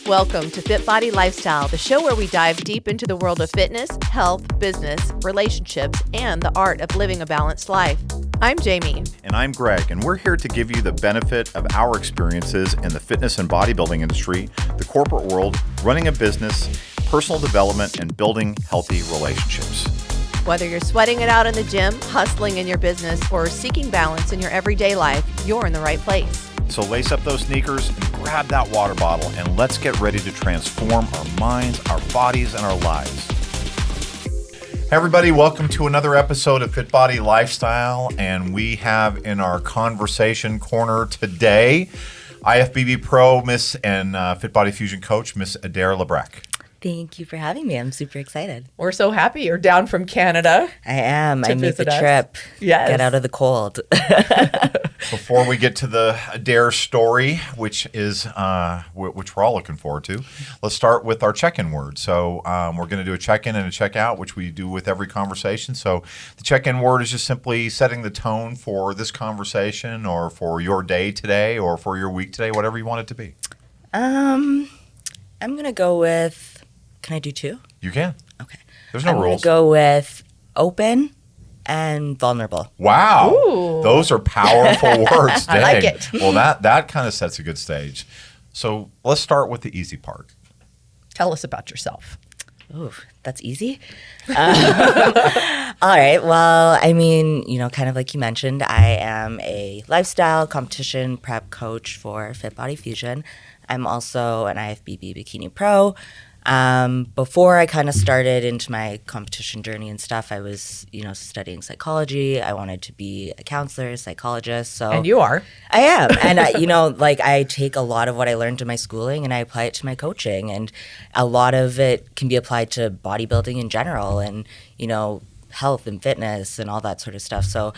Welcome to FitBody Lifestyle, the show where we dive deep into the world of fitness, health, business, relationships, and the art of living a balanced life. I'm Jami. And I'm Greg, and we're here to give you the benefit of our experiences in the fitness and bodybuilding industry, the corporate world, running a business, personal development, and building healthy relationships. Whether you're sweating it out in the gym, hustling in your business, or seeking balance in your everyday life, you're in the right place. So lace up those sneakers and grab that water bottle, and let's get ready to transform our minds, our bodies, and our lives. Hey everybody, welcome to another episode of FitBody Lifestyle, and we have in our conversation corner today IFBB Pro Miss and FitBody Fusion Coach, Miss Adair Libbrecht. Thank you for having me. I'm super excited. We're so happy you're down from Canada. I am. I made the trip. Yes. Get out of the cold. Before we get to the Adair story, which is which we're all looking forward to, let's start with our check-in word. So we're going to do a check-in and a check-out, which we do with every conversation. So the check-in word is just simply setting the tone for this conversation or for your day today or for your week today, whatever you want it to be. I'm going to go with... Can I do two? You can. Okay. There's no I'm rules. I'm going to go with open and vulnerable. Wow. Ooh. Those are powerful words. I like it. Well, that kind of sets a good stage. So let's start with the easy part. Tell us about yourself. Ooh, that's easy. All right. Well, I mean, kind of like you mentioned, I am a lifestyle competition prep coach for FitBody Fusion. I'm also an IFBB Bikini Pro. Before I kind of started into my competition journey and stuff, I was, studying psychology. I wanted to be a counselor, a psychologist. And you are. I am. And, I take a lot of what I learned in my schooling and I apply it to my coaching. And a lot of it can be applied to bodybuilding in general and, health and fitness and all that sort of stuff. So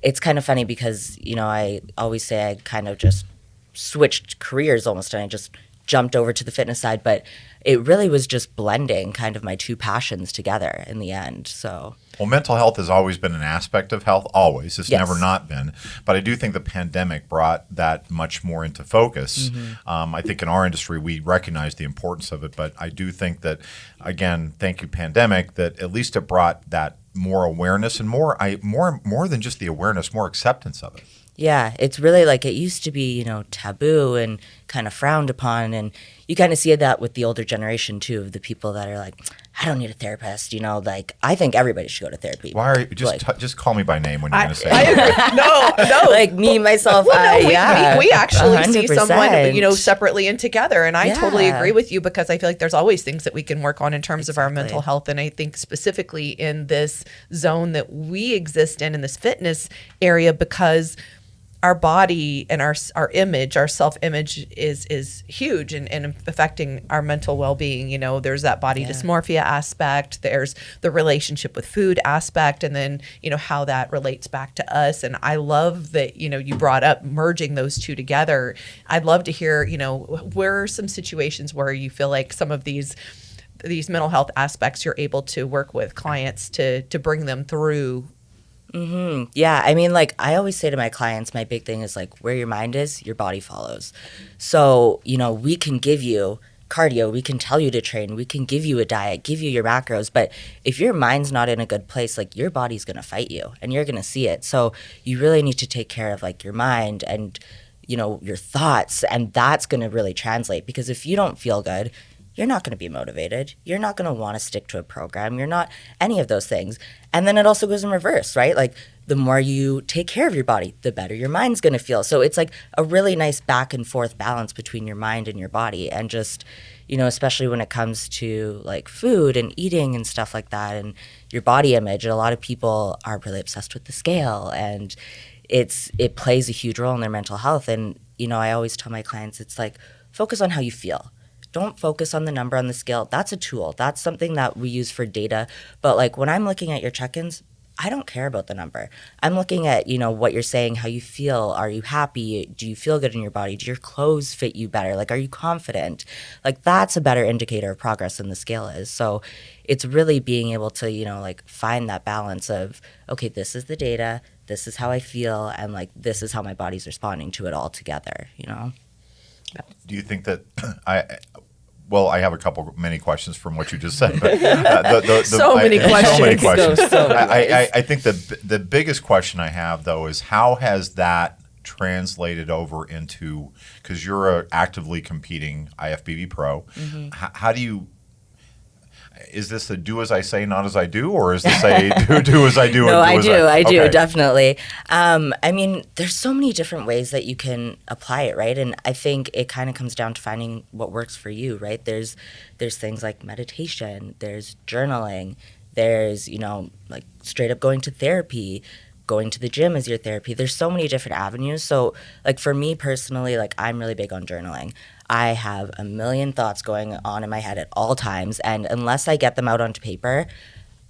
it's kind of funny because, I always say I kind of just switched careers almost and I just jumped over to the fitness side, but it really was just blending kind of my two passions together in the end. So, well, mental health has always been an aspect of health, always. It's Yes. never not been. But I do think the pandemic brought that much more into focus. Mm-hmm. I think in our industry, we recognize the importance of it. But I do think that, again, thank you, pandemic, that at least it brought that more awareness and more than just the awareness, more acceptance of it. yeah, it's really like it used to be, taboo and kind of frowned upon. And you kind of see that with the older generation, too, of the people that are like, I don't need a therapist. I think everybody should go to therapy. Why are you just call me by name when you're going to say I it. agree. No. Like me, myself, we actually see 100%. someone, separately and together. And I totally Yeah. agree with you because I feel like there's always things that we can work on in terms of our Exactly. mental health. And I think specifically in this zone that we exist in this fitness area, because our body and our image, our self-image is huge and affecting our mental well-being. There's that body dysmorphia aspect, there's the relationship with food aspect, and then, how that relates back to us. And I love that, you brought up merging those two together. I'd love to hear, where are some situations where you feel like some of these mental health aspects you're able to work with clients to bring them through. Mm-hmm. Yeah, I mean, I always say to my clients, my big thing is where your mind is, your body follows. So, we can give you cardio, we can tell you to train, we can give you a diet, give you your macros, but if your mind's not in a good place, your body's going to fight you and you're going to see it. So you really need to take care of your mind and, your thoughts, and that's going to really translate, because if you don't feel good, you're not going to be motivated. You're not going to want to stick to a program. You're not any of those things. And then it also goes in reverse, right? The more you take care of your body, the better your mind's going to feel. So it's a really nice back and forth balance between your mind and your body. And just, especially when it comes to food and eating and stuff like that and your body image, a lot of people are really obsessed with the scale, and it plays a huge role in their mental health. And, I always tell my clients, it's focus on how you feel. Don't focus on the number on the scale. That's a tool. That's something that we use for data. But when I'm looking at your check-ins, I don't care about the number. I'm looking at, what you're saying, how you feel. Are you happy? Do you feel good in your body? Do your clothes fit you better? Are you confident? That's a better indicator of progress than the scale is. So it's really being able to, find that balance of, okay, this is the data, this is how I feel, and this is how my body's responding to it all together, Do you think that well, I have many questions from what you just said. But, So many questions. I think the biggest question I have, though, is how has that translated over into, because you're actively competing IFBB Pro, how do you, is this a do as I say, not as I do, or is this a do as I do? No, and I do, okay. definitely. I mean, there's so many different ways that you can apply it, right? And I think it kind of comes down to finding what works for you, right? There's things like meditation, there's journaling, there's, like straight up going to therapy, going to the gym as your therapy. There's so many different avenues. So like for me personally, like I'm really big on journaling. I have a million thoughts going on in my head at all times. And unless I get them out onto paper,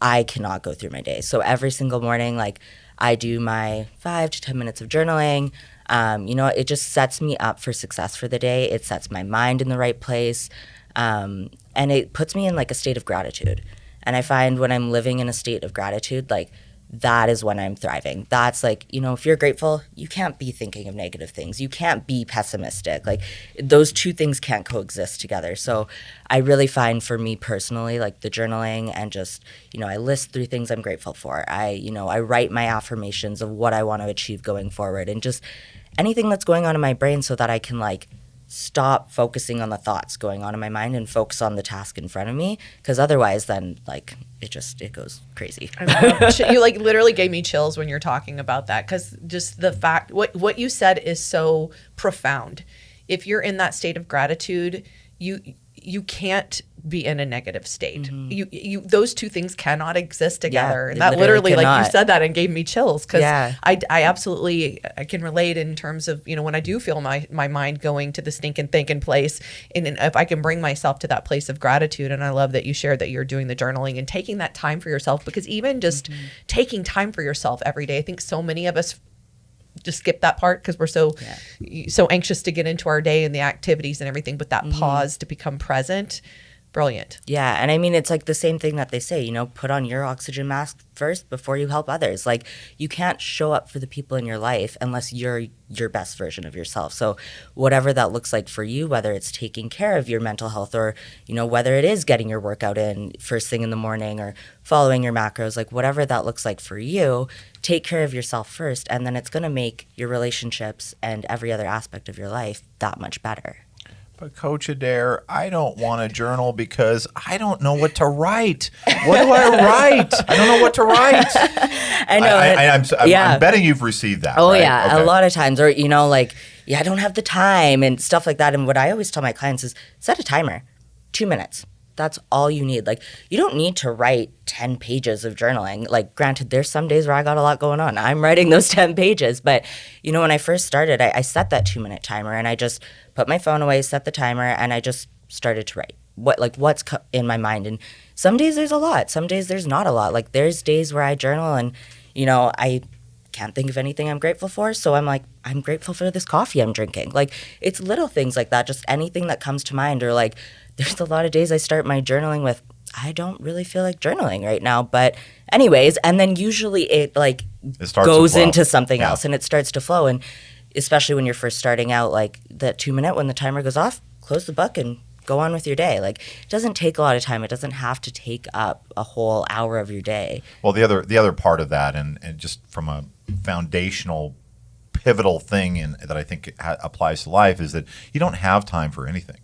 I cannot go through my day. So every single morning, like I do my 5 to 10 minutes of journaling. It just sets me up for success for the day. It sets my mind in the right place. And it puts me in like a state of gratitude. And I find when I'm living in a state of gratitude, like that is when I'm thriving. That's like, if you're grateful, you can't be thinking of negative things. You can't be pessimistic. Like those two things can't coexist together. So I really find for me personally, like the journaling and just, I list 3 things I'm grateful for. I write my affirmations of what I want to achieve going forward and just anything that's going on in my brain so that I can like stop focusing on the thoughts going on in my mind and focus on the task in front of me, because otherwise then like it goes crazy. You like literally gave me chills when you're talking about that, because just the fact what you said is so profound. If you're in that state of gratitude, you can't be in a negative state. You those two things cannot exist together. And that literally like you said that and gave me chills, because I absolutely I can relate in terms of, when I do feel my mind going to the stinking thinking place, and if I can bring myself to that place of gratitude. And I love that you shared that you're doing the journaling and taking that time for yourself, because even just taking time for yourself every day, I think so many of us just skip that part because we're so anxious to get into our day and the activities and everything, but that pause to become present, brilliant. Yeah, and I mean, it's like the same thing that they say, put on your oxygen mask first before you help others. Like you can't show up for the people in your life unless you're your best version of yourself. So whatever that looks like for you, whether it's taking care of your mental health or, whether it is getting your workout in first thing in the morning or following your macros, like whatever that looks like for you, take care of yourself first, and then it's going to make your relationships and every other aspect of your life that much better. But Coach Adair, I don't want to journal because I don't know what to write. What do I write? I don't know what to write. I know. I'm betting you've received that. Oh, right? yeah. Okay. A lot of times. Or, I don't have the time and stuff like that. And what I always tell my clients is set a timer, 2 minutes. That's all you need. Like, you don't need to write 10 pages of journaling. Like, granted, there's some days where I got a lot going on. I'm writing those 10 pages. But, when I first started, I set that 2-minute timer and I just put my phone away, set the timer, and I just started to write what's in my mind. And some days there's a lot. Some days there's not a lot. Like, there's days where I journal and, I can't think of anything I'm grateful for. So I'm like, I'm grateful for this coffee I'm drinking. Like, it's little things like that, just anything that comes to mind. Or like, there's a lot of days I start my journaling with, I don't really feel like journaling right now. But anyways, and then usually it goes into something else and it starts to flow. And especially when you're first starting out, like that 2-minute, when the timer goes off, close the book and go on with your day. Like, it doesn't take a lot of time. It doesn't have to take up a whole hour of your day. Well, the other part of that, and just from a foundational, pivotal thing that I think applies to life, is that you don't have time for anything.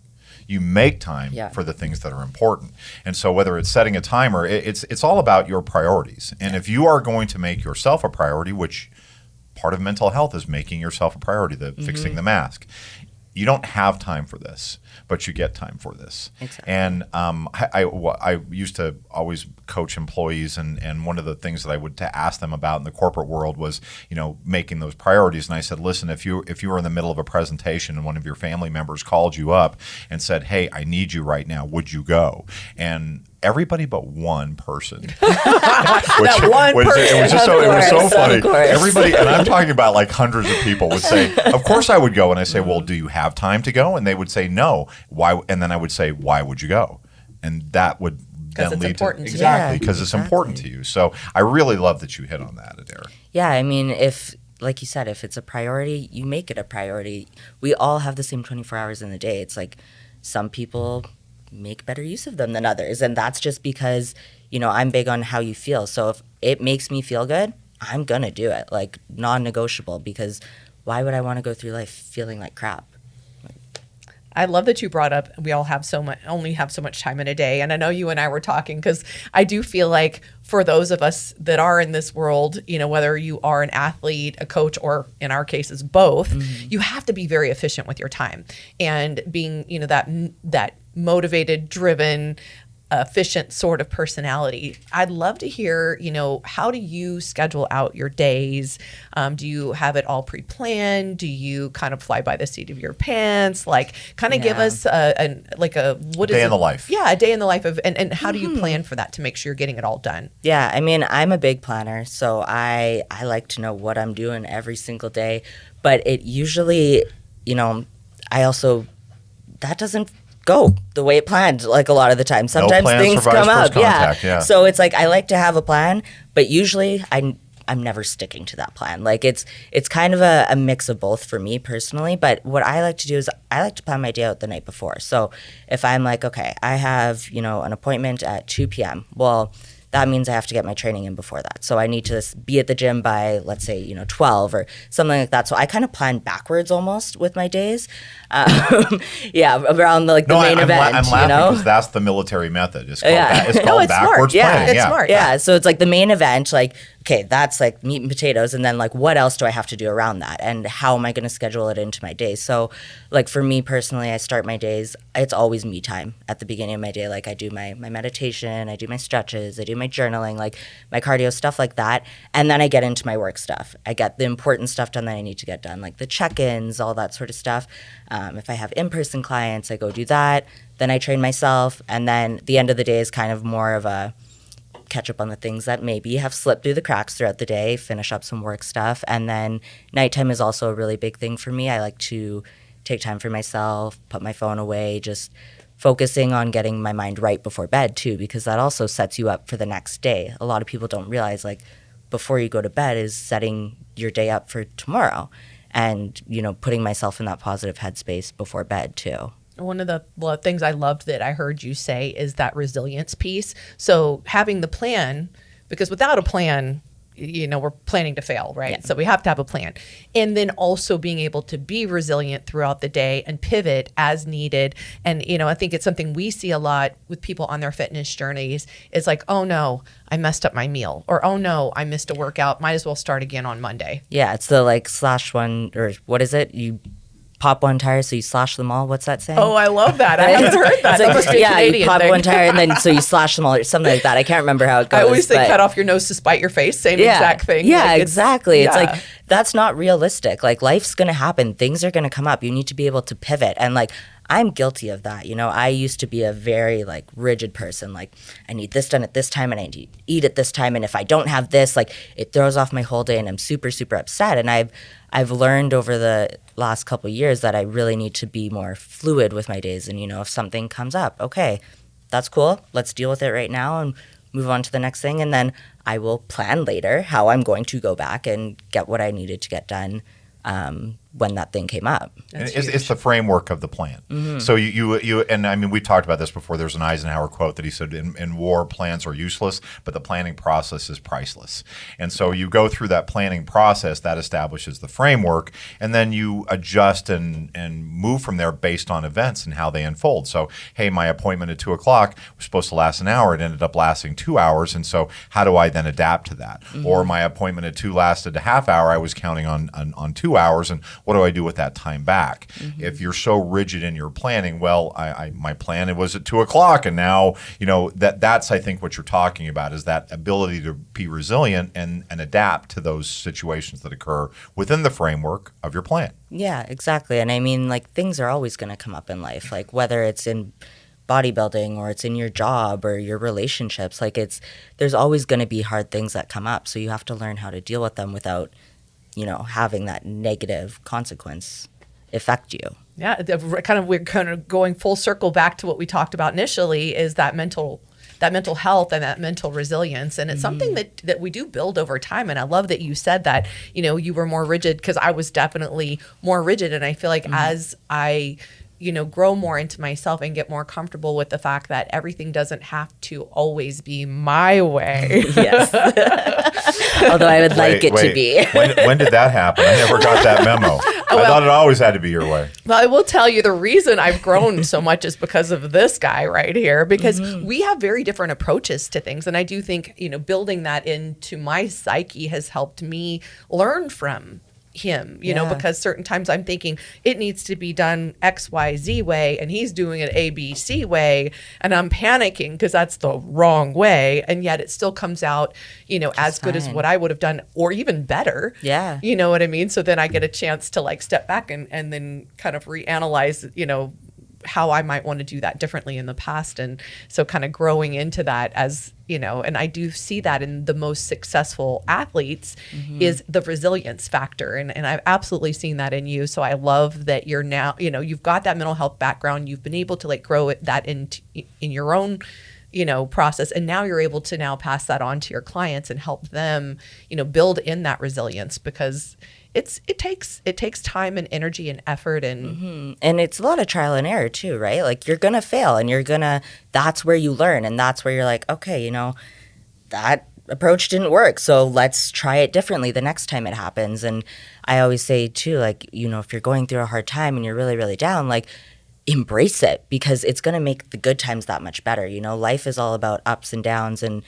You make time for the things that are important. And so whether it's setting a timer, it's all about your priorities. And if you are going to make yourself a priority, which part of mental health is making yourself a priority, fixing the mask. You don't have time for this, but you get time for this. Exactly. And I used to always coach employees, and one of the things that I would ask them about in the corporate world was, making those priorities. And I said, listen, if you were in the middle of a presentation and one of your family members called you up and said, hey, I need you right now, would you go? And everybody but one person. It was so funny. Everybody, and I'm talking about like hundreds of people, would say, of course I would go. And I say, well, do you have time to go? And they would say, no. Why? And then I would say, why would you go? And that would then lead to because it's important to you. So I really love that you hit on that, Adair. Yeah, I mean, like you said, if it's a priority, you make it a priority. We all have the same 24 hours in the day. It's like some people make better use of them than others. And that's just because, I'm big on how you feel. So if it makes me feel good, I'm going to do it, like non-negotiable, because why would I want to go through life feeling like crap? I love that you brought up we all have only have so much time in a day. And I know you and I were talking because I do feel like for those of us that are in this world, whether you are an athlete, a coach, or in our cases, both, you have to be very efficient with your time. And being, that motivated, driven, efficient sort of personality. I'd love to hear, how do you schedule out your days? Do you have it all pre-planned? Do you kind of fly by the seat of your pants? Like, kind of give us what is day in the life. Yeah, a day in the life of, and how do you plan for that to make sure you're getting it all done? Yeah, I mean, I'm a big planner, so I like to know what I'm doing every single day. But it usually, that doesn't go the way it planned, like a lot of the time. Sometimes things come up. Yeah. So it's like I like to have a plan, but usually I'm never sticking to that plan. Like it's kind of a mix of both for me personally. But what I like to do is I like to plan my day out the night before. So if I'm like, okay, I have, an appointment at 2 p.m. Well, that means I have to get my training in before that. So I need to be at the gym by, let's say, 12 or something like that. So I kind of plan backwards almost with my days. Around the main event. I'm laughing because that's the military method. It's called backwards planning. It's smart. Yeah. So it's like the main event, like, okay, that's like meat and potatoes. And then like, what else do I have to do around that? And how am I going to schedule it into my day? So like for me personally, I start my days, it's always me time at the beginning of my day. Like I do my meditation, I do my stretches, I do my journaling, like my cardio, stuff like that. And then I get into my work stuff. I get the important stuff done that I need to get done, like the check-ins, all that sort of stuff. If I have in-person clients, I go do that. Then I train myself. And then the end of the day is kind of more of a catch up on the things that maybe have slipped through the cracks throughout the day, finish up some work stuff. And then nighttime is also a really big thing for me. I like to take time for myself, put my phone away, just focusing on getting my mind right before bed too, because that also sets you up for the next day. A lot of people don't realize like before you go to bed is setting your day up for tomorrow. And, putting myself in that positive headspace before bed too. One of the things I loved that I heard you say is that resilience piece. So having the plan, because without a plan, we're planning to fail, right? Yeah. So we have to have a plan. And then also being able to be resilient throughout the day and pivot as needed. And, I think it's something we see a lot with people on their fitness journeys. It's like, oh no, I messed up my meal. Or, oh no, I missed a workout. Might as well start again on Monday. Yeah, it's the like slash one, or what is it? You pop one tire, so you slash them all. What's that saying? Oh, I love that. I haven't heard that. Like, Canadian you pop thing. one tire, and then so you slash them all, or something like that. I can't remember how it goes. I always say cut off your nose to spite your face. Same exact thing. Yeah, like exactly. It's like, that's not realistic. Like, life's going to happen. Things are going to come up. You need to be able to pivot. And like, I'm guilty of that. I used to be a very like rigid person. Like, I need this done at this time and I need to eat at this time. And if I don't have this, like, it throws off my whole day and I'm super, super upset. And I've learned over the last couple of years that I really need to be more fluid with my days. And, if something comes up, okay, that's cool. Let's deal with it right now and move on to the next thing. And then I will plan later how I'm going to go back and get what I needed to get done when that thing came up. It's the framework of the plan. Mm-hmm. So you and I mean, we talked about this before. There's an Eisenhower quote that he said, in war, plans are useless, but the planning process is priceless. And so you go through that planning process that establishes the framework, and then you adjust and move from there based on events and how they unfold. So, hey, my appointment at 2:00 was supposed to last an hour. It ended up lasting 2 hours. And so how do I then adapt to that? Mm-hmm. Or my appointment at 2 lasted a half hour. I was counting on 2 hours. And what do I do with that time back? Mm-hmm. If you're so rigid in your planning, well, my plan, it was at 2:00, and now, that's, I think, what you're talking about is that ability to be resilient and adapt to those situations that occur within the framework of your plan. Yeah, exactly. And I mean, like, things are always going to come up in life, like whether it's in bodybuilding or it's in your job or your relationships, like there's always going to be hard things that come up. So you have to learn how to deal with them without having that negative consequence affect you. Yeah, we're kind of going full circle back to what we talked about initially, is that mental health and that mental resilience. And it's something that we do build over time. And I love that you said that, you were more rigid, because I was definitely more rigid. And I feel like as I grow more into myself and get more comfortable with the fact that everything doesn't have to always be my way. Yes. Although I would like it to be. When did that happen? I never got that memo. I thought it always had to be your way. Well, I will tell you the reason I've grown so much is because of this guy right here, because we have very different approaches to things. And I do think, building that into my psyche has helped me learn from him, because certain times I'm thinking it needs to be done XYZ way and he's doing it ABC way, and I'm panicking because that's the wrong way, and yet it still comes out as good as what I would have done or even better. You know what I mean? So then I get a chance to like step back and then kind of reanalyze how I might want to do that differently in the past. And so kind of growing into that as, and I do see that in the most successful athletes is the resilience factor. And I've absolutely seen that in you. So I love that you're now, you've got that mental health background. You've been able to like grow that in your own, process. And now you're able to now pass that on to your clients and help them, build in that resilience, because it takes time and energy and effort and it's a lot of trial and error too, right? Like you're gonna fail and that's where you learn, and that's where you're like, okay, that approach didn't work, so let's try it differently the next time it happens. And I always say too, like, if you're going through a hard time and you're really, really down, like embrace it, because it's gonna make the good times that much better. Life is all about ups and downs, and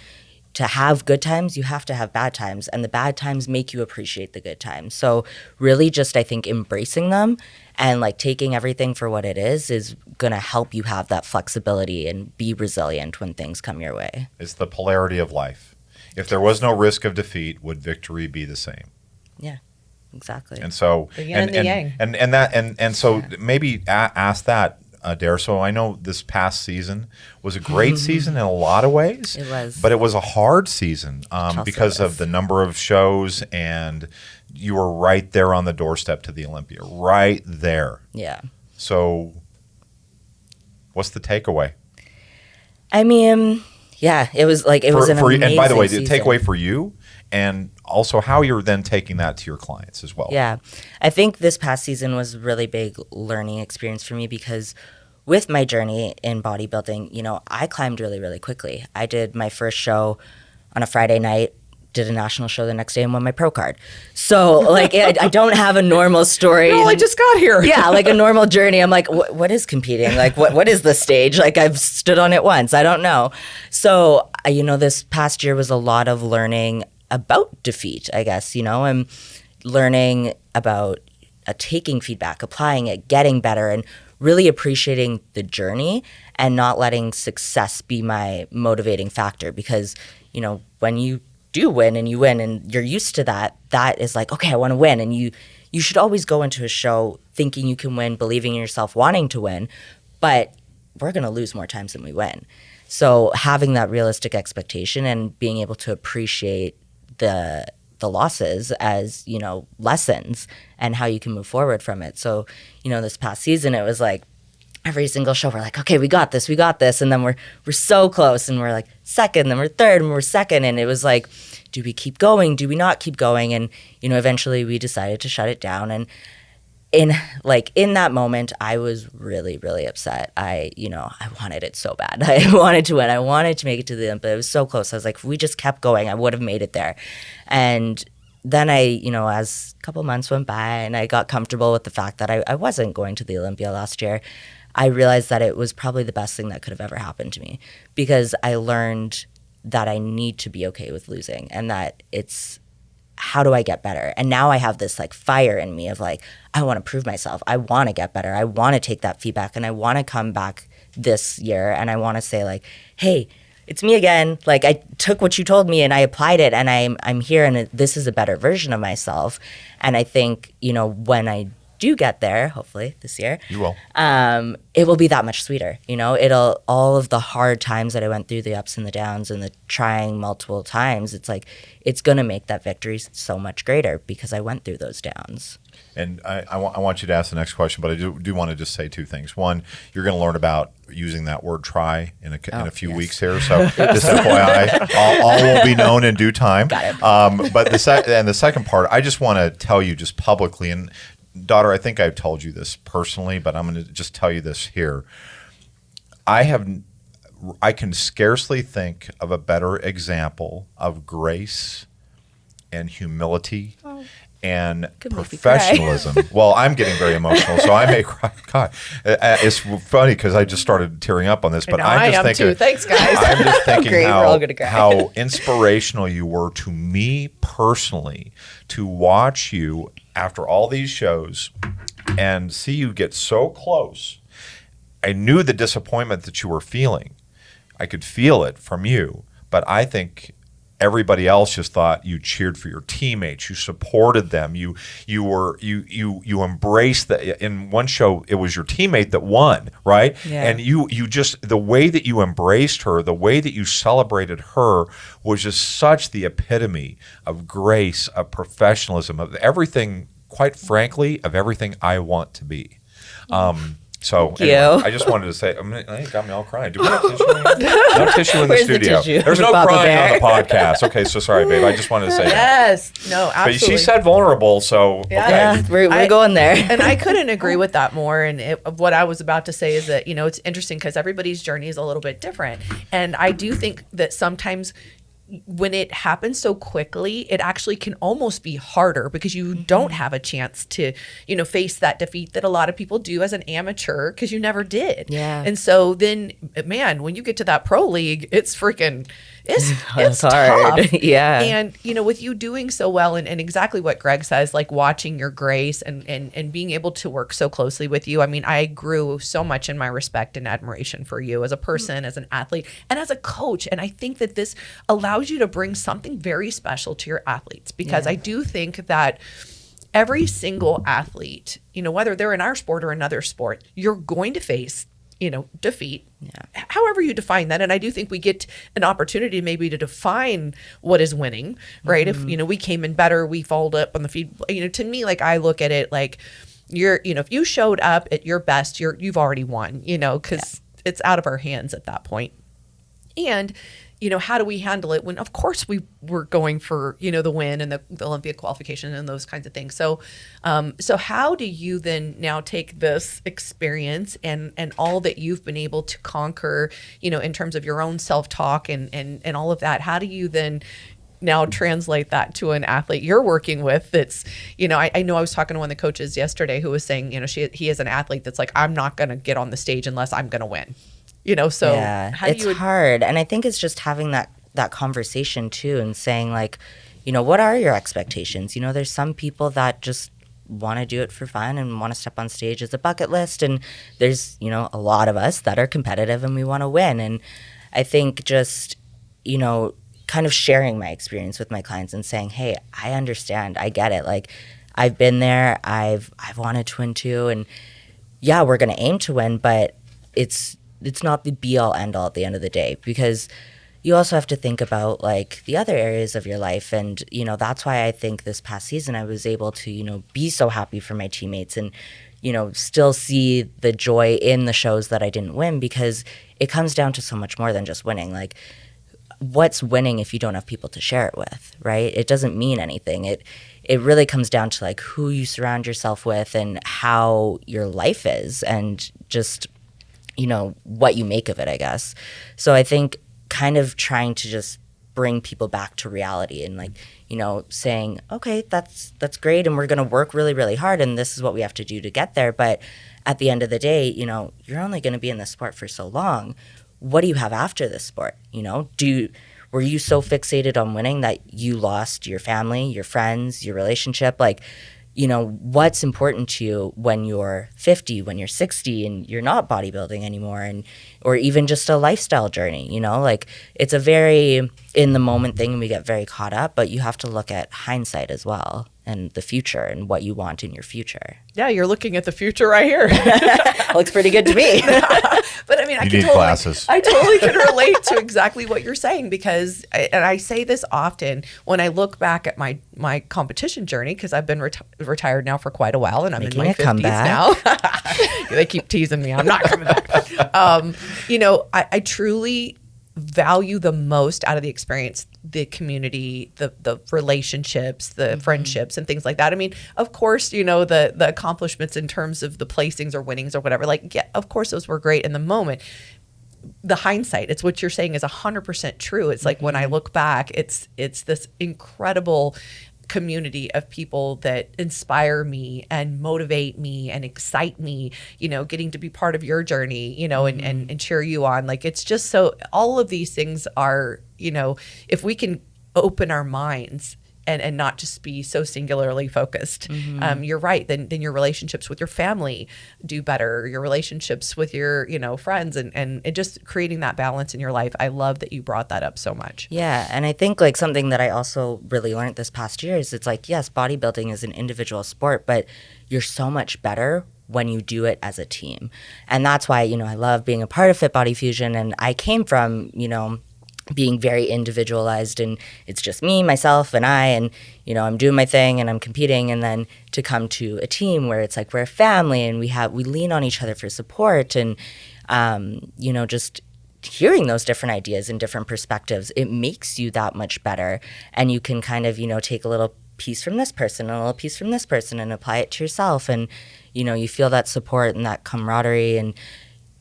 to have good times, you have to have bad times, and the bad times make you appreciate the good times. So really just, I think, embracing them and like taking everything for what it is going to help you have that flexibility and be resilient when things come your way. It's the polarity of life. If there was no risk of defeat, would victory be the same? Yeah, exactly. And so, the yin and the yang. And so maybe ask that, Adair. So I know this past season was a great season in a lot of ways. It was. But it was a hard season because of the number of shows, and you were right there on the doorstep to the Olympia, right there. Yeah. So what's the takeaway? I mean, yeah, it was like, it was an amazing and by the way, the season. takeaway for you, and also how you're then taking that to your clients as well. Yeah. I think this past season was a really big learning experience for me, because with my journey in bodybuilding, I climbed really, really quickly. I did my first show on a Friday night, did a national show the next day, and won my pro card. So like, I don't have a normal story. No, I just got here. Yeah, like a normal journey. I'm like, what is competing? Like, what is the stage? Like, I've stood on it once. I don't know. So, this past year was a lot of learning about defeat, I guess, and learning about taking feedback, applying it, getting better, and really appreciating the journey and not letting success be my motivating factor. Because, when you do win and you're used to that, that is like, okay, I want to win. And you should always go into a show thinking you can win, believing in yourself, wanting to win, but we're going to lose more times than we win. So having that realistic expectation and being able to appreciate the losses as, lessons and how you can move forward from it. So, this past season, it was like every single show we're like, okay, we got this. And then we're so close, and we're like second, then we're third, and we're second. And it was like, do we keep going? Do we not keep going? And, eventually we decided to shut it down. And in that moment, I was really, really upset. I wanted it so bad. I wanted to win. I wanted to make it to the Olympia. It was so close. I was like, if we just kept going, I would have made it there. And then as a couple months went by and I got comfortable with the fact that I wasn't going to the Olympia last year, I realized that it was probably the best thing that could have ever happened to me, because I learned that I need to be okay with losing, and that it's, how do I get better? And now I have this like fire in me of like, I want to prove myself. I want to get better. I want to take that feedback, and I want to come back this year, and I want to say like, hey, it's me again. Like, I took what you told me and I applied it, and I'm here, and this is a better version of myself. And I think, when I do get there, hopefully this year, you will. It will be that much sweeter. It'll, all of the hard times that I went through, the ups and the downs and the trying multiple times, it's like, it's going to make that victory so much greater because I went through those downs. And I want you to ask the next question, but I do want to just say two things. One, you're going to learn about using that word try in a few weeks here. So just FYI, all will be known in due time. Got it. But the second part, I just want to tell you just publicly, and daughter, I think I've told you this personally, but I'm going to just tell you this here. I can scarcely think of a better example of grace and humility and professionalism. Well, I'm getting very emotional, so I may cry. God, it's funny because I just started tearing up on this, but I'm just thinking. Thanks, guys. I'm just thinking Great, we're all gonna cry. how inspirational you were to me personally to watch you after all these shows and see you get so close. I knew the disappointment that you were feeling. I could feel it from you, but I think everybody else just thought you cheered for your teammates, you supported them, you embraced that. In one show, it was your teammate that won, right? Yeah. And you just, the way that you embraced her, the way that you celebrated her was just such the epitome of grace, of professionalism, of everything, quite frankly, of everything I want to be. So anyway, I just wanted to say, it got me all crying. Do we have tissue? No tissue in the Where's studio. the tissue? There's no Papa crying Bear. on the podcast. Okay, so sorry, babe. I just wanted to say that. Yes. No, absolutely. But she said vulnerable, so Yeah. okay. Yeah, we're going there. And I couldn't agree with that more. And what I was about to say is that, it's interesting because everybody's journey is a little bit different. And I do think that sometimes when it happens so quickly, it actually can almost be harder because you don't have a chance to, face that defeat that a lot of people do as an amateur because you never did. Yeah. And so then, man, when you get to that pro league, it's freaking, it's hard. tough. Yeah. And, with you doing so well and exactly what Greg says, like watching your grace and being able to work so closely with you. I mean, I grew so much in my respect and admiration for you as a person, as an athlete, and as a coach. And I think that this allows you to bring something very special to your athletes because I do think that every single athlete, whether they're in our sport or another sport, you're going to face defeat, however you define that. And I do think we get an opportunity maybe to define what is winning, right? If, we came in better, we followed up on the feed, to me, like I look at it like if you showed up at your best, you've already won, because it's out of our hands at that point. And, how do we handle it when, of course, we were going for, the win and the Olympia qualification and those kinds of things. So, how do you then now take this experience and all that you've been able to conquer, in terms of your own self-talk and all of that? How do you then now translate that to an athlete you're working with that's, I know I was talking to one of the coaches yesterday who was saying, he is an athlete that's like, I'm not going to get on the stage unless I'm going to win. So how do it's hard. And I think it's just having that conversation too and saying like, what are your expectations? There's some people that just want to do it for fun and want to step on stage as a bucket list. And there's, a lot of us that are competitive and we want to win. And I think just, kind of sharing my experience with my clients and saying, hey, I understand. I get it. Like I've been there. I've wanted to win too. And yeah, we're going to aim to win, but it's not the be all end all at the end of the day because you also have to think about like the other areas of your life. And, that's why I think this past season I was able to, be so happy for my teammates and, still see the joy in the shows that I didn't win because it comes down to so much more than just winning. Like what's winning if you don't have people to share it with, right? It doesn't mean anything. It really comes down to like who you surround yourself with and how your life is and just what you make of it, I guess. So I think kind of trying to just bring people back to reality and like, saying, okay, that's great. And we're going to work really, really hard. And this is what we have to do to get there. But at the end of the day, you're only going to be in this sport for so long. What do you have after this sport? Were you so fixated on winning that you lost your family, your friends, your relationship? Like, what's important to you when you're 50, when you're 60 and you're not bodybuilding anymore or even just a lifestyle journey, like it's a very in the moment thing and we get very caught up, but you have to look at hindsight as well and the future and what you want in your future. Yeah, you're looking at the future right here. Looks pretty good to me. But I mean, I totally can relate to exactly what you're saying because, and I say this often when I look back at my competition journey because I've been retired now for quite a while and I'm in my 50s now. They keep teasing me. I'm not coming back. I truly value the most out of the experience, the community, the relationships, the friendships and things like that. I mean, of course, you know, the accomplishments in terms of the placings or winnings or whatever, like, yeah, of course those were great in the moment. The hindsight, it's what you're saying is 100% true. It's like when I look back, it's this incredible community of people that inspire me and motivate me and excite me, you know, getting to be part of your journey, you know, and cheer you on. Like, it's just so, all of these things are, you know, if we can open our minds and not just be so singularly focused, you're right, then your relationships with your family do better, your relationships with your, you know, friends, and it just creating that balance in your life. I love that you brought that up so much. Yeah, and I think like something that I also really learned this past year is it's like, yes, bodybuilding is an individual sport, but you're so much better when you do it as a team. And that's why, you know, I love being a part of FitBody Fusion. And I came from, you know, being very individualized, and it's just me, myself, and I, and, you know, I'm doing my thing and I'm competing, and then to come to a team where it's like we're a family and we lean on each other for support, and you know, just hearing those different ideas and different perspectives, it makes you that much better. And you can kind of, you know, take a little piece from this person and a little piece from this person and apply it to yourself, and, you know, you feel that support and that camaraderie. And,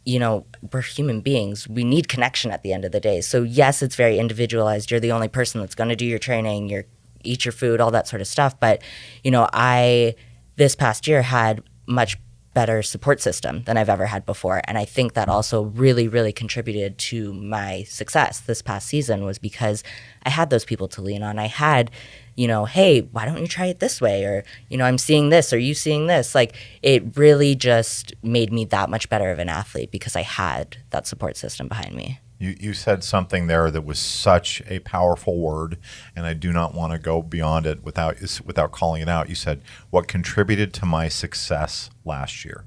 you know, we're human beings. We need connection at the end of the day. So yes, it's very individualized. You're the only person that's going to do your training, eat your food, all that sort of stuff. But, you know, I, this past year, had much better support system than I've ever had before. And I think that also really, really contributed to my success this past season, was because I had those people to lean on. I had, you know, hey, why don't you try it this way? Or, you know, I'm seeing this, or you seeing this? Like, it really just made me that much better of an athlete because I had that support system behind me. You said something there that was such a powerful word, and I do not want to go beyond it without calling it out. You said, what contributed to my success last year?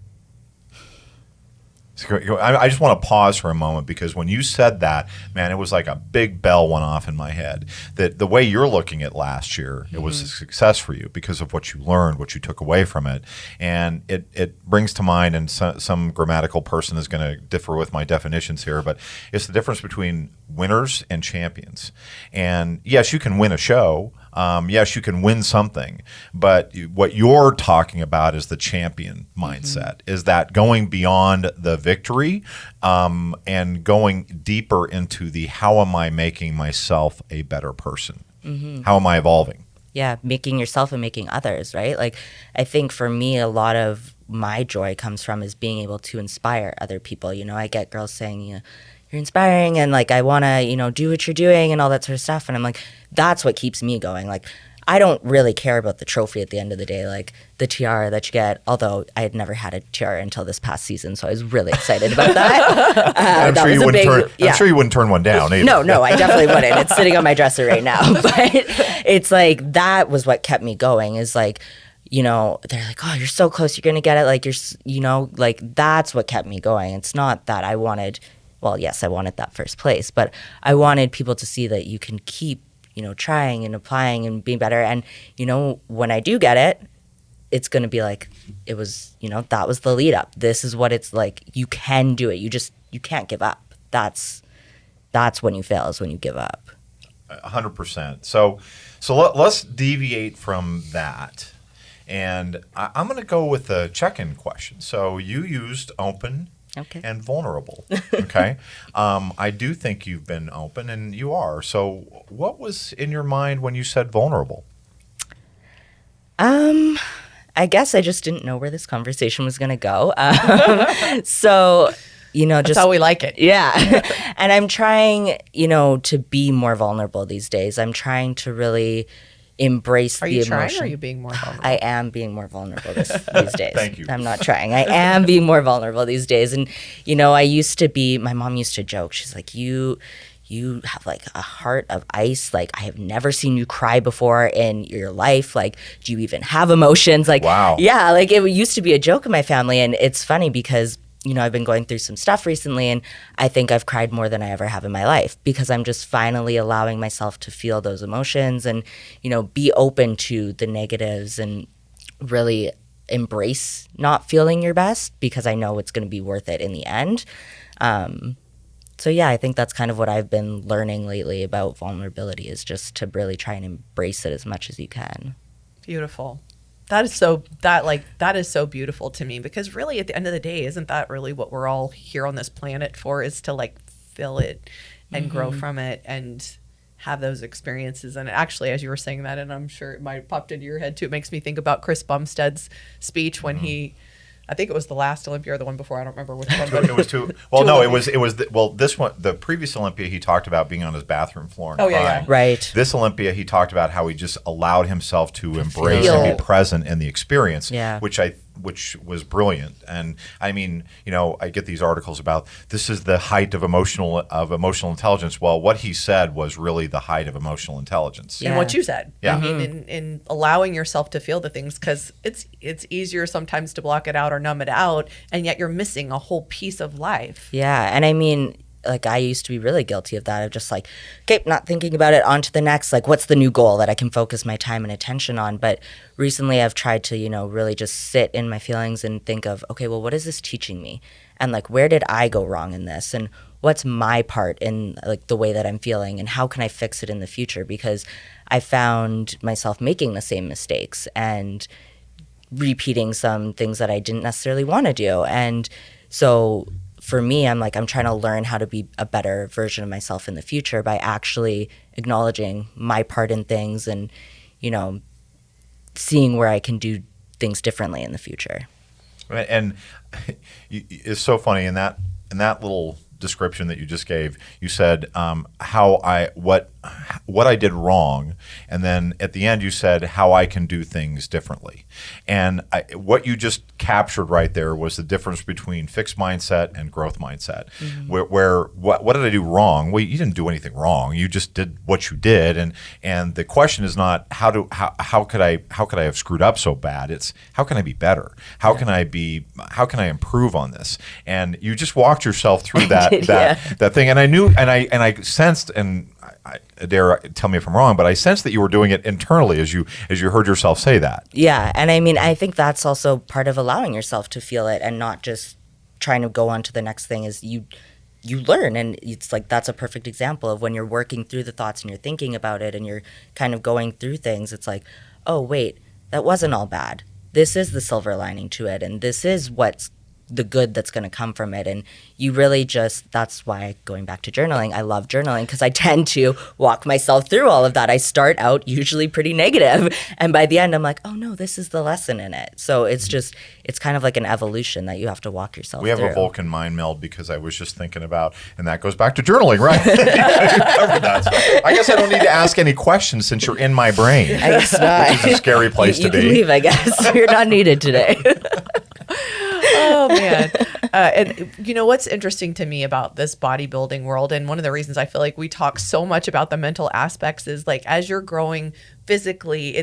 I just want to pause for a moment, because when you said that, man, it was like a big bell went off in my head. That the way you're looking at last year, it was a success for you because of what you learned, what you took away from it. And it brings to mind, and some grammatical person is going to differ with my definitions here, but it's the difference between winners and champions. And yes, you can win a show. Yes, you can win something, but what you're talking about is the champion mindset, is that going beyond the victory and going deeper into the how am I making myself a better person? How am I evolving? Yeah, making yourself and making others, right? Like, I think for me, a lot of my joy comes from is being able to inspire other people. You know, I get girls saying, you know, you're inspiring, and like, I want to, you know, do what you're doing and all that sort of stuff. And I'm like, that's what keeps me going. Like, I don't really care about the trophy at the end of the day, like the tiara that you get, although I had never had a tiara until this past season, so I was really excited about that. I'm sure you wouldn't turn one down either. No, I definitely wouldn't. It's sitting on my dresser right now. But it's like, that was what kept me going, is like, you know, they're like, oh, you're so close, you're going to get it. Like, you know, like, that's what kept me going. It's not that I wanted, well, yes, I wanted that first place, but I wanted people to see that you can keep, you know, trying and applying and being better. And, you know, when I do get it, it's going to be like, it was, you know, that was the lead up. This is what it's like. You can do it. You can't give up. That's when you fail, is when you give up. 100%. So let's deviate from that. And I'm going to go with the check-in question. So you used open and vulnerable. Okay. I do think you've been open, and you are. So what was in your mind when you said vulnerable? I guess I just didn't know where this conversation was going to go. So, you know, that's how we like it. Yeah. And I'm trying, you know, to be more vulnerable these days. I'm trying to really embrace the emotion. Are you trying, or are you being more vulnerable? I am being more vulnerable these days. Thank you. I'm not trying. I am being more vulnerable these days. And, you know, my mom used to joke. She's like, you have like a heart of ice. Like, I have never seen you cry before in your life. Like, do you even have emotions? Like, wow. Yeah, like, it used to be a joke in my family. And it's funny because, you know, I've been going through some stuff recently, and I think I've cried more than I ever have in my life, because I'm just finally allowing myself to feel those emotions and, you know, be open to the negatives and really embrace not feeling your best, because I know it's going to be worth it in the end. So yeah, I think that's kind of what I've been learning lately about vulnerability, is just to really try and embrace it as much as you can. Beautiful. That is so beautiful to me, because really at the end of the day, isn't that really what we're all here on this planet for, is to like feel it and grow from it and have those experiences. And actually, as you were saying that, and I'm sure it might have popped into your head too, it makes me think about Chris Bumstead's speech when he, I think it was the last Olympia or the one before, I don't remember which one. But It was two. Well, no, it was. This one, the previous Olympia, he talked about being on his bathroom floor and crying. Right. This Olympia, he talked about how he just allowed himself to embrace and be present in the experience, which was brilliant. And I mean, I get these articles about this is the height of emotional intelligence. Well, what he said was really the height of emotional intelligence. And what you said. Yeah. I mean, in allowing yourself to feel the things, because it's easier sometimes to block it out or numb it out, and yet you're missing a whole piece of life. Yeah, and I mean, like, I used to be really guilty of that, of just like, okay, not thinking about it, on to the next, like, what's the new goal that I can focus my time and attention on? But recently I've tried to, really just sit in my feelings and think of, okay, well, what is this teaching me? And like, where did I go wrong in this? And what's my part in like the way that I'm feeling, and how can I fix it in the future? Because I found myself making the same mistakes and repeating some things that I didn't necessarily want to do. And so for me, I'm trying to learn how to be a better version of myself in the future by actually acknowledging my part in things and, seeing where I can do things differently in the future. And it's so funny in that little description that you just gave. You said what I did wrong, and then at the end you said how I can do things differently. And what you just captured right there was the difference between fixed mindset and growth mindset. Where what did I do wrong? Well, you didn't do anything wrong. You just did what you did, and the question is not how could I have screwed up so bad? It's how can I be better? How can I improve on this? And you just walked yourself through that that thing, and I knew, and I sensed, and Adair, tell me if I'm wrong, but I sensed that you were doing it internally as you heard yourself say that. Yeah, and I mean, I think that's also part of allowing yourself to feel it and not just trying to go on to the next thing. Is you learn, and it's like that's a perfect example of when you're working through the thoughts and you're thinking about it and you're kind of going through things. It's like, oh wait, that wasn't all bad. This is the silver lining to it, and this is what's the good that's going to come from it. And you really that's why, going back to journaling, I love journaling, because I tend to walk myself through all of that. I start out usually pretty negative, and by the end I'm like, oh no, this is the lesson in it. So it's kind of like an evolution that you have to walk yourself through. We have a Vulcan mind meld, because I was just thinking about, and that goes back to journaling, right? You covered that. So I guess I don't need to ask any questions since you're in my brain. I guess not. Which is a scary place to be. You can leave, I guess. You're not needed today. Oh man. And what's interesting to me about this bodybuilding world, and one of the reasons I feel like we talk so much about the mental aspects, is like, as you're growing physically,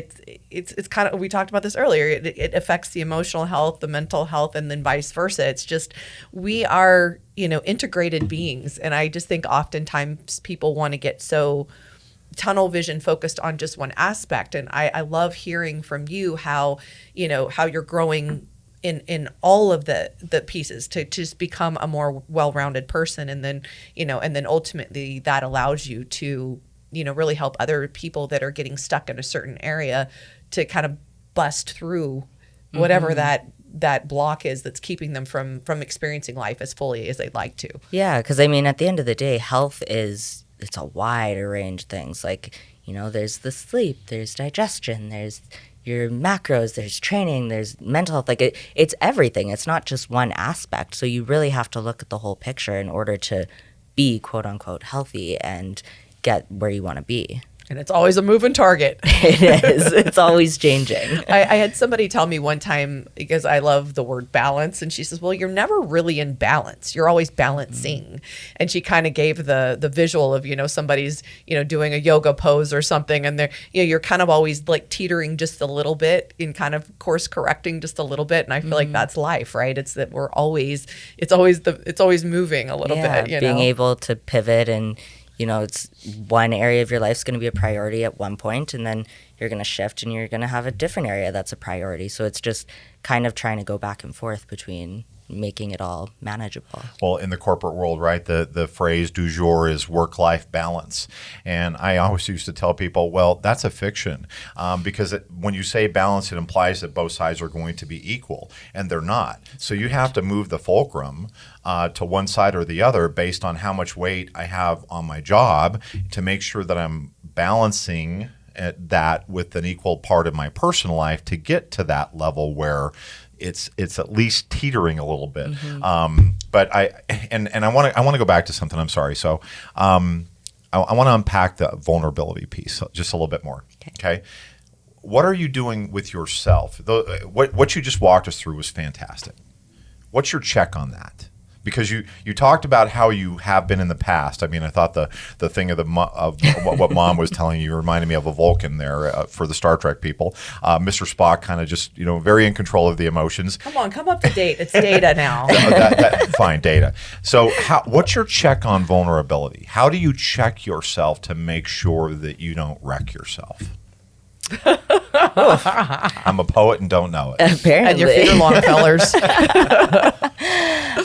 it's kind of, we talked about this earlier, it affects the emotional health, the mental health, and then vice versa. It's just, we are integrated beings, and I just think oftentimes people want to get so tunnel vision focused on just one aspect. And I love hearing from you how you're growing in all of the pieces to just become a more well-rounded person, and then ultimately that allows you to really help other people that are getting stuck in a certain area to kind of bust through whatever that block is that's keeping them from experiencing life as fully as they'd like to. Yeah, because I mean, at the end of the day, health it's a wide range of things. Like, there's the sleep, there's digestion, there's your macros, there's training, there's mental health. Like, it's everything. It's not just one aspect. So you really have to look at the whole picture in order to be quote unquote healthy and get where you want to be. And it's always a moving target. It is. It's always changing. I had somebody tell me one time, because I love the word balance, and she says, well, you're never really in balance. You're always balancing. And she kind of gave the visual of, somebody's, doing a yoga pose or something, and they're, you're kind of always like teetering just a little bit, in kind of course correcting just a little bit. And I feel like that's life, right? It's that it's always moving a little bit. Being able to pivot, and it's one area of your life is going to be a priority at one point, and then you're going to shift and you're going to have a different area that's a priority. So it's just kind of trying to go back and forth between, making it all manageable. Well, in the corporate world, right, the phrase du jour is work-life balance. And I always used to tell people, well, that's a fiction, because when you say balance, it implies that both sides are going to be equal, and they're not. So you have to move the fulcrum to one side or the other based on how much weight I have on my job to make sure that I'm balancing that with an equal part of my personal life to get to that level where it's at least teetering a little bit. But I want to go back to something. I'm sorry. So I want to unpack the vulnerability piece just a little bit more. Okay. What are you doing with yourself? What you just walked us through was fantastic. What's your check on that? Because you talked about how you have been in the past. I mean, I thought the thing of what Mom was telling you reminded me of a Vulcan there for the Star Trek people. Mr. Spock kind of just, very in control of the emotions. Come up to date. It's Data now. Fine, Data. So what's your check on vulnerability? How do you check yourself to make sure that you don't wreck yourself? I'm a poet and don't know it. Apparently. And your feet are long, fellers.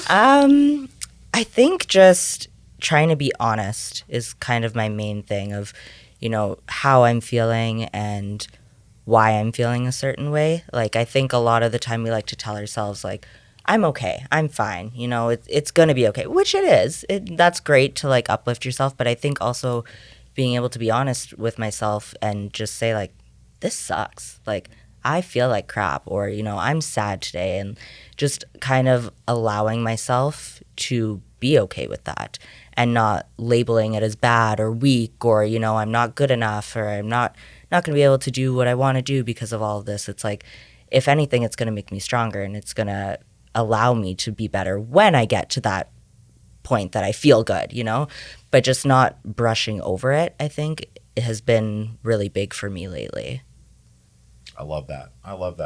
I think just trying to be honest is kind of my main thing of, how I'm feeling and why I'm feeling a certain way. Like, I think a lot of the time we like to tell ourselves, like, I'm okay, I'm fine, it's going to be okay, which it is. That's great to, like, uplift yourself. But I think also being able to be honest with myself and just say, like, this sucks. Like, I feel like crap, or, I'm sad today, and just kind of allowing myself to be okay with that and not labeling it as bad or weak or, I'm not good enough or I'm not going to be able to do what I want to do because of all of this. It's like, if anything, it's going to make me stronger and it's going to allow me to be better when I get to that point that I feel good, but just not brushing over it, I think, it has been really big for me lately. I love that. I love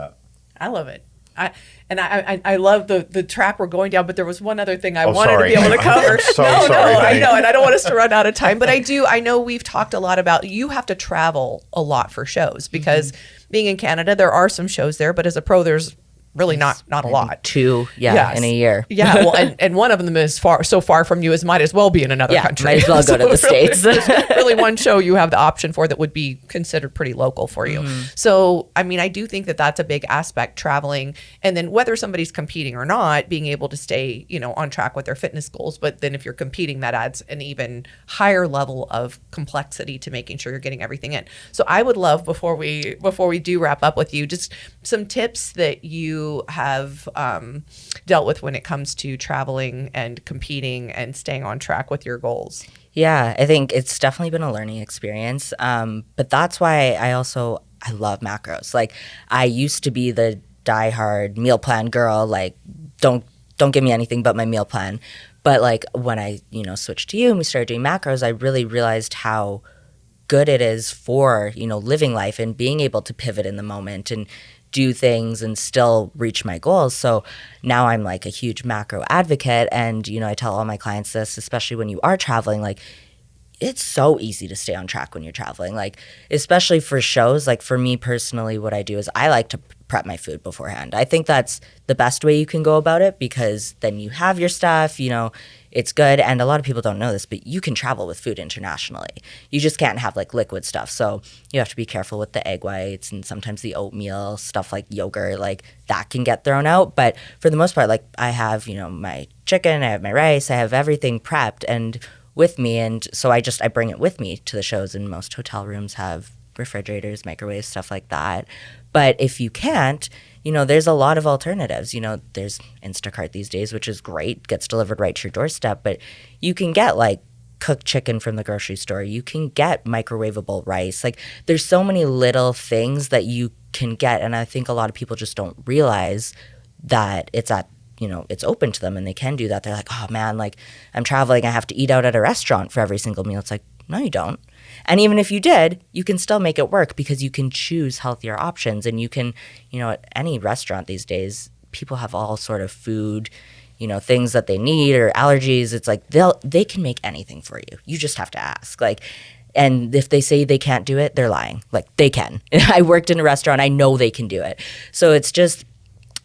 it. I love the track we're going down, but there was one other thing I wanted to be able to cover. Sorry, I know, and I don't want us to run out of time, but I know we've talked a lot about, you have to travel a lot for shows because being in Canada, there are some shows there, but as a pro, there's really not a lot. Two, in a year. Yeah, well, and one of them is so far from you as might as well be in another country. Might as well go to the States. There's really one show you have the option for that would be considered pretty local for you. So, I mean, I do think that that's a big aspect, traveling, and then whether somebody's competing or not, being able to stay, on track with their fitness goals. But then if you're competing, that adds an even higher level of complexity to making sure you're getting everything in. So I would love, before we do wrap up with you, just some tips that you have dealt with when it comes to traveling and competing and staying on track with your goals. Yeah, I think it's definitely been a learning experience. But that's why I love macros. Like, I used to be the diehard meal plan girl. Like, don't give me anything but my meal plan. But like, when I, switched to you and we started doing macros, I really realized how good it is for, living life and being able to pivot in the moment and do things and still reach my goals. So now I'm like a huge macro advocate. And, I tell all my clients this, especially when you are traveling, like, it's so easy to stay on track when you're traveling, like, especially for shows. Like, for me personally, what I do is I like to prep my food beforehand. I think that's the best way you can go about it, because then you have your stuff, it's good. And a lot of people don't know this, but you can travel with food internationally. You just can't have like liquid stuff. So you have to be careful with the egg whites and sometimes the oatmeal, stuff like yogurt, like that can get thrown out. But for the most part, like, I have, my chicken, I have my rice, I have everything prepped and with me. And so I bring it with me to the shows, and most hotel rooms have refrigerators, microwaves, stuff like that. But if you can't, there's a lot of alternatives. There's Instacart these days, which is great, gets delivered right to your doorstep. But you can get like cooked chicken from the grocery store. You can get microwavable rice. Like, there's so many little things that you can get. And I think a lot of people just don't realize that it's open to them and they can do that. They're like, oh man, like, I'm traveling, I have to eat out at a restaurant for every single meal. It's like, no, you don't. And even if you did, you can still make it work because you can choose healthier options. And you can, at any restaurant these days, people have all sort of food, things that they need or allergies. It's like they can make anything for you. You just have to ask. Like, and if they say they can't do it, they're lying. Like, they can. I worked in a restaurant. I know they can do it. So it's just,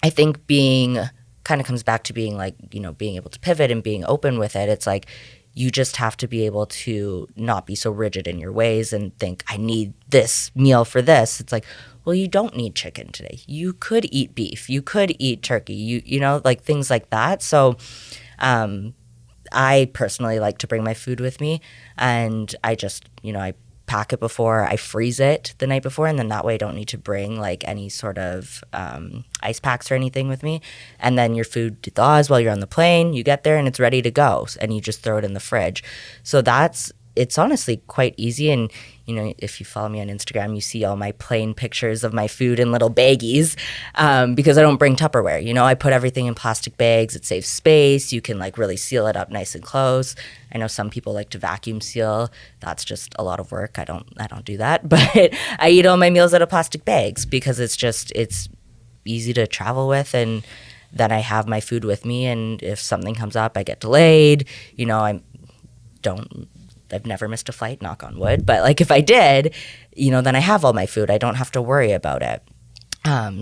I think, being kind of comes back to being like, you know, being able to pivot and being open with it. It's like, you just have to be able to not be so rigid in your ways and think, I need this meal for this. It's like, well, you don't need chicken today. You could eat beef. You could eat turkey. You know, like things like that. So I personally like to bring my food with me, and I just, you know, I pack it before, I freeze it the night before, and then that way I don't need to bring like any sort of ice packs or anything with me. And then your food thaws while you're on the plane, you get there and it's ready to go, and you just throw it in the fridge. So it's honestly quite easy. And, you know, if you follow me on Instagram, you see all my plain pictures of my food in little baggies because I don't bring Tupperware. You know, I put everything in plastic bags. It saves space. You can like really seal it up nice and close. I know some people like to vacuum seal. That's just a lot of work. I don't do that. But I eat all my meals out of plastic bags because it's easy to travel with, and then I have my food with me. And if something comes up, I get delayed. You know, I've never missed a flight, knock on wood. But like if I did, you know, then I have all my food. I don't have to worry about it.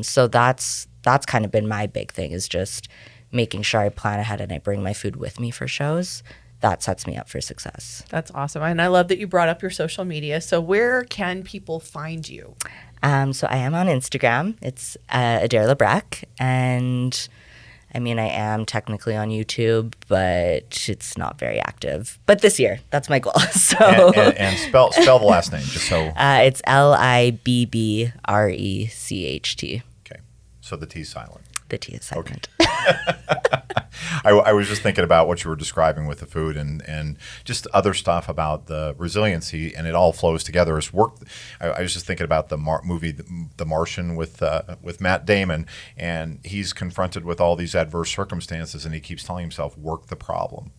So that's kind of been my big thing, is just making sure I plan ahead and I bring my food with me for shows. That sets me up for success. That's awesome. And I love that you brought up your social media. So where can people find you? So I am on Instagram. It's Adair Libbrecht. And I mean, I am technically on YouTube, but it's not very active. But this year, that's my goal. So and spell the last name, just so. It's Libbrecht. Okay, so the T's silent. The T is silent. Okay. I was just thinking about what you were describing with the food and just other stuff about the resiliency, and it all flows together as work. I was just thinking about the movie The Martian with Matt Damon, and he's confronted with all these adverse circumstances, and he keeps telling himself, work the problem.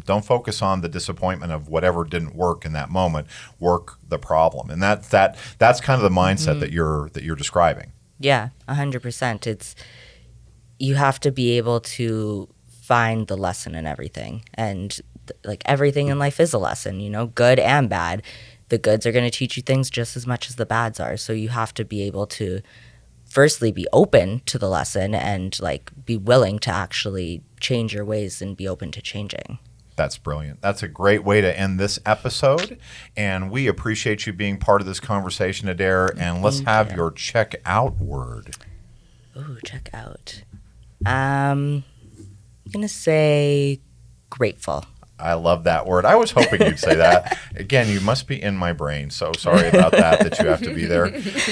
Don't focus on the disappointment of whatever didn't work in that moment. Work the problem. And that's kind of the mindset that you're describing. Yeah, 100%. You have to be able to find the lesson in everything. And like everything in life is a lesson, you know, good and bad. The goods are going to teach you things just as much as the bads are. So you have to be able to firstly be open to the lesson and like be willing to actually change your ways and be open to changing. That's brilliant. That's a great way to end this episode. And we appreciate you being part of this conversation, Adair. And let's have your check out word. Ooh, check out. I'm going to say grateful. I love that word. I was hoping you'd say that. Again, you must be in my brain. So sorry about that you have to be there. There's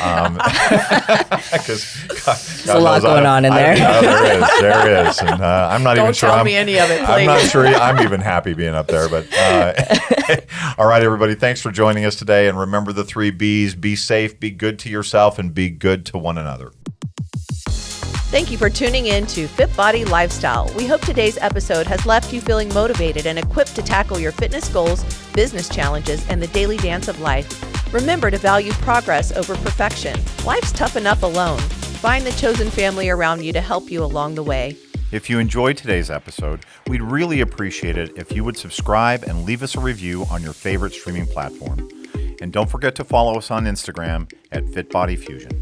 a lot going on in there. There is. And I'm not even sure. Don't tell me any of it, please. I'm not sure I'm even happy being up there. But all right, everybody. Thanks for joining us today. And remember the 3 B's: be safe, be good to yourself, and be good to one another. Thank you for tuning in to FitBody Lifestyle. We hope today's episode has left you feeling motivated and equipped to tackle your fitness goals, business challenges, and the daily dance of life. Remember to value progress over perfection. Life's tough enough alone. Find the chosen family around you to help you along the way. If you enjoyed today's episode, we'd really appreciate it if you would subscribe and leave us a review on your favorite streaming platform. And don't forget to follow us on Instagram at FitBody Fusion.